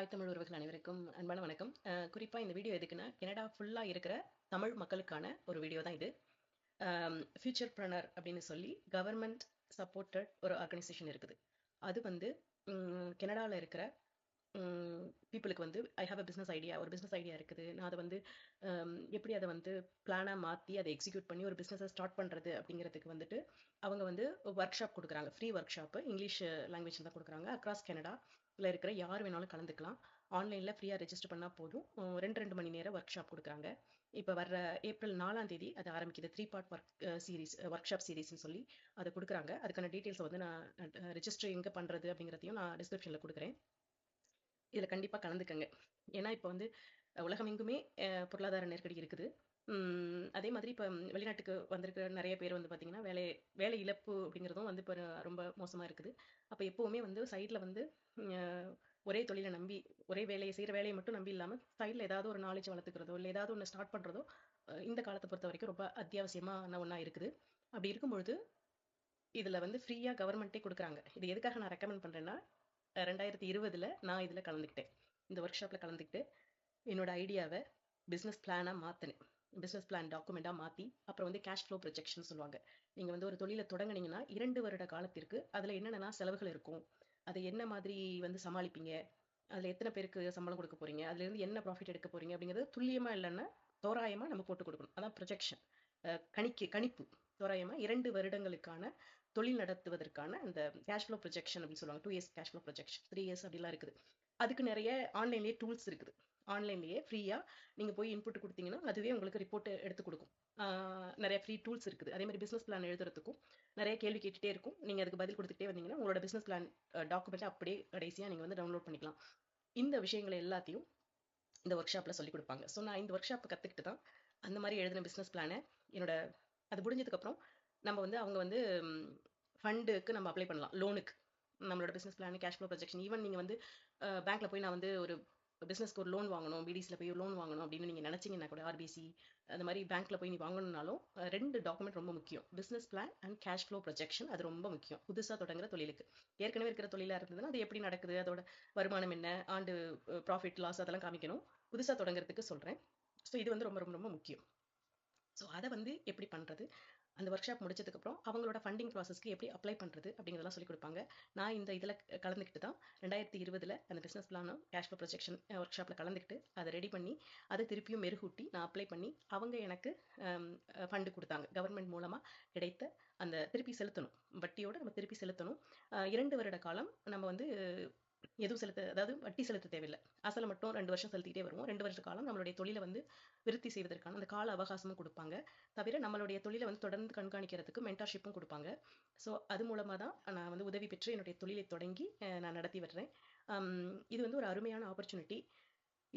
தாய் தமிழ் உறவுகள் அனைவருக்கும் அன்பான வணக்கம். குறிப்பா இந்த வீடியோ எதுக்குன்னா, கனடா ஃபுல்லா இருக்கிற தமிழ் மக்களுக்கான ஒரு வீடியோ தான் இது. ஃபியூச்சர்பிரனர் அப்படின்னு சொல்லி கவர்மெண்ட் சப்போர்ட்டட் ஒரு ஆர்கனைசேஷன் இருக்குது. அது வந்து கனடாவில் இருக்கிற பீப்புளுக்கு வந்து I have a business idea, ஒரு பிஸ்னஸ் ஐடியா இருக்குது. நான் அதை வந்து எப்படி அதை வந்து பிளானாக மாற்றி அதை எக்ஸிக்யூட் பண்ணி ஒரு பிஸ்னஸை ஸ்டார்ட் பண்ணுறது அப்படிங்கிறதுக்கு வந்துட்டு அவங்க வந்து ஒர்க் ஷாப் கொடுக்குறாங்க. ஃப்ரீ ஒர்க் ஷாப்பு இங்கிலீஷ் லாங்குவேஜில் தான் கொடுக்குறாங்க. அக்ராஸ் கனடாவில் இருக்கிற யார் வேணாலும் கலந்துக்கலாம். ஆன்லைனில் ஃப்ரீயாக ரெஜிஸ்டர் பண்ணால் போதும். 2 மணி நேரம் ஒர்க் ஷாப் கொடுக்குறாங்க. இப்போ வர்ற ஏப்ரல் 4ஆம் தேதி அது ஆரம்பிக்குது. 3 பார்ட் ஒர்க் ஷாப் சீரீஸ்னு சொல்லி அதை கொடுக்குறாங்க. அதுக்கான டீட்டெயில்ஸை வந்து நான் ரெஜிஸ்டர் எங்கே பண்ணுறது அப்படிங்கிறதையும் நான் டிஸ்கிரிப்ஷனில் கொடுக்குறேன். இதில் கண்டிப்பாக கலந்துக்கங்க. ஏன்னா இப்போ வந்து உலகமெங்குமே பொருளாதார நெருக்கடி இருக்குது. அதே மாதிரி இப்போ வெளிநாட்டுக்கு வந்திருக்கிற நிறைய பேர் வந்து பார்த்திங்கன்னா வேலை இழப்பு அப்படிங்கிறதும் வந்து இப்போ ரொம்ப மோசமாக இருக்குது. அப்போ எப்போவுமே வந்து சைடில் வந்து ஒரே தொழிலை நம்பி ஒரே வேலையை செய்கிற வேலையை மட்டும் நம்பி இல்லாமல் சைடில் ஏதாவது ஒரு நாலேஜ் வளர்த்துக்கிறதோ இல்லை ஏதாவது ஒன்று ஸ்டார்ட் பண்ணுறதோ இந்த காலத்தை பொறுத்த வரைக்கும் ரொம்ப அத்தியாவசியமான ஒன்றா இருக்குது. அப்படி இருக்கும்பொழுது இதில் வந்து ஃப்ரீயாக கவர்மெண்ட்டே கொடுக்குறாங்க. இது எதுக்காக நான் ரெக்கமெண்ட் பண்ணுறேன்னா, 2020 நான் இதில் கலந்துக்கிட்டேன். இந்த ஒர்க் ஷாப்பில் கலந்துக்கிட்டு என்னோட ஐடியாவை பிஸ்னஸ் பிளானாக மாற்றினேன். பிஸ்னஸ் பிளான் டாக்குமெண்ட்டாக மாற்றி அப்புறம் வந்து கேஷ் ஃப்ளோ ப்ரொஜெக்ஷன் சொல்லுவாங்க. நீங்கள் வந்து ஒரு தொழிலை தொடங்குனீங்கன்னா 2 வருட காலத்திற்கு அதில் என்னென்ன செலவுகள் இருக்கும், அதை என்ன மாதிரி வந்து சமாளிப்பீங்க, அதில் எத்தனை பேருக்கு சம்பளம் கொடுக்க போகிறீங்க, அதுலேருந்து என்ன ப்ராஃபிட் எடுக்க போகிறீங்க அப்படிங்கிறது துல்லியமாக இல்லைன்னா தோராயமாக நம்ம போட்டு கொடுக்கணும். அதான் ப்ரொஜெக்ஷன், கணிப்பு. தோராயமாக 2 வருடங்களுக்கான தொழில் நடத்துவதற்கான அந்த கேஷ் ஃப்ளோ ப்ரொஜெக்ஷன் அப்படின்னு சொல்லுவாங்க. 2 years cash flow projection, 3 years அப்படிலாம் இருக்குது. அதுக்கு நிறைய ஆன்லைன்லேயே டூல்ஸ் இருக்குது. ஆன்லைன்லேயே ஃப்ரீயாக நீங்கள் போய் இன்புட் கொடுத்தீங்கன்னா அதுவே உங்களுக்கு ரிப்போர்ட் எடுத்து கொடுக்கும். நிறைய ஃப்ரீ டூல்ஸ் இருக்குது. அதே மாதிரி பிஸ்னஸ் பிளான் எழுதுறதுக்கும் நிறைய கேள்வி கேட்டுகிட்டே இருக்கும். நீங்கள் அதுக்கு பதில் கொடுத்துட்டே வந்தீங்கன்னா உங்களோட பிஸ்னஸ் பிளான் டாக்குமெண்ட்டை அப்படியே கடைசியாக நீங்கள் வந்து டவுன்லோட் பண்ணிக்கலாம். இந்த விஷயங்களை எல்லாத்தையும் இந்த ஒர்க் ஷாப்பில் சொல்லிக் கொடுப்பாங்க. ஸோ நான் இந்த ஒர்க் ஷாப்பை கற்றுக்கிட்டு தான் அந்த மாதிரி எழுதின பிஸ்னஸ் பிளானை அது முடிஞ்சதுக்கப்புறம் நம்ம வந்து அவங்க வந்து ஃபண்டுக்கு நம்ம அப்ளை பண்ணலாம். லோனுக்கு நம்மளோட business plan, cash flow projection. Even நீங்கள் வந்து பேங்க்கில் போய் நான் வந்து ஒரு பிஸ்னஸ்க்கு ஒரு லோன் வாங்கணும், பிடிசியில் போய் லோன் வாங்கணும் அப்படின்னு நீங்கள் நினச்சிங்கன்னா கூட, ஆர்பிசி அந்த மாதிரி பேங்க்கில் போய் நீ வாங்கணும்னாலும் 2 டாக்குமெண்ட் ரொம்ப முக்கியம். Business plan and cash flow projection. அது ரொம்ப முக்கியம் புதுசாக தொடங்குற தொழிலுக்கு. ஏற்கனவே இருக்கிற தொழிலாக இருந்ததுன்னா அது எப்படி நடக்குது, அதோட வருமானம் என்ன, ஆண்டு ப்ராஃபிட் லாஸ் அதெல்லாம் காமிக்கணும். புதுசாக தொடங்குறதுக்கு சொல்கிறேன். ஸோ இது வந்து ரொம்ப ரொம்ப ரொம்ப முக்கியம். ஸோ அதை வந்து எப்படி பண்ணுறது, அந்த ஒர்க் ஷாப் முடிச்சதுக்கப்புறம் அவங்களோட ஃபண்டிங் ப்ராசஸ்க்கு எப்படி அப்ளை பண்ணுறது அப்படிங்கிறதெல்லாம் சொல்லிக் கொடுப்பாங்க. நான் இந்த இதில் கலந்துக்கிட்டு தான் 2020 அந்த பிஸ்னஸ் பிளானும் கேஷ் ஃப்ளோ ப்ரொஜெக்ஷன் ஒர்க் ஷாப்பில் கலந்துக்கிட்டு அதை ரெடி பண்ணி அதை திருப்பியும் மெருகூட்டி நான் அப்ளை பண்ணி அவங்க எனக்கு ஃபண்டு கொடுத்தாங்க. கவர்மெண்ட் மூலமாக கிடைத்த அந்த திருப்பி செலுத்தணும், வட்டியோடு நம்ம திருப்பி செலுத்தணும். 2 வருட காலம் நம்ம வந்து எதுவும் அதாவது வட்டி செலுத்த தேவையில்லை. அசலை மட்டும் 2 வருஷம் செலுத்திக்கிட்டே வருவோம். 2 வருஷ காலம் நம்மளுடைய தொழிலை வந்து விருத்தி செய்வதற்கான அந்த கால அவகாசமும் கொடுப்பாங்க. தவிர நம்மளுடைய தொழிலை வந்து தொடர்ந்து கண்காணிக்கிறதுக்கு மென்டார்ஷிப்பும் கொடுப்பாங்க. ஸோ அது மூலமாக தான் நான் வந்து உதவி பெற்று என்னுடைய தொழிலை தொடங்கி நான் நடத்தி வர்றேன். இது வந்து ஒரு அருமையான ஆப்பர்ச்சுனிட்டி.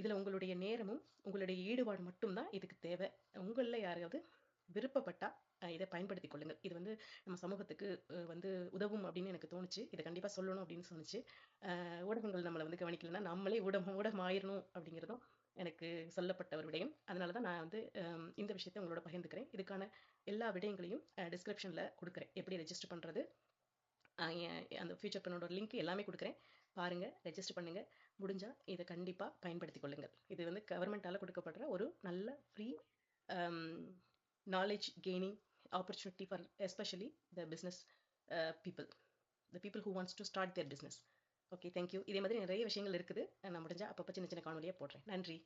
இதில் உங்களுடைய நேரமும் உங்களுடைய ஈடுபாடு மட்டும்தான் இதுக்கு தேவை. உங்களில் யாராவது விருப்பப்பட்டால் இதை பயன்படுத்தி கொள்ளுங்கள். இது வந்து நம்ம சமூகத்துக்கு வந்து உதவும் அப்படின்னு எனக்கு தோணுச்சு. இதை கண்டிப்பாக சொல்லணும் அப்படின்னு தோணுச்சு. ஊடகங்கள் நம்மளை வந்து கவனிக்கலைன்னா நம்மளே ஊடகம் ஆயிடணும் அப்படிங்கிறதும் எனக்கு சொல்லப்பட்ட ஒரு விடயம். அதனால தான் நான் வந்து இந்த விஷயத்தை உங்களோட பகிர்ந்துக்கிறேன். இதுக்கான எல்லா விடயங்களையும் டிஸ்கிரிப்ஷனில் கொடுக்குறேன். எப்படி ரெஜிஸ்டர் பண்ணுறது, அந்த ஃபியூச்சர் பிளானோட லிங்க் எல்லாமே கொடுக்குறேன். பாருங்கள், ரெஜிஸ்டர் பண்ணுங்கள். முடிஞ்சால் இதை கண்டிப்பாக பயன்படுத்தி கொள்ளுங்கள். இது வந்து கவர்மெண்ட்டால் கொடுக்கப்படுற ஒரு நல்ல free knowledge gaining opportunity for especially the business the people who wants to start their business. Okay, thank you. இதே மாதிரி நிறைய விஷயங்கள் இருக்குது. நான் முடிஞ்சா அப்பப்போ சின்ன சின்ன காணொலியாக போடுறேன். நன்றி.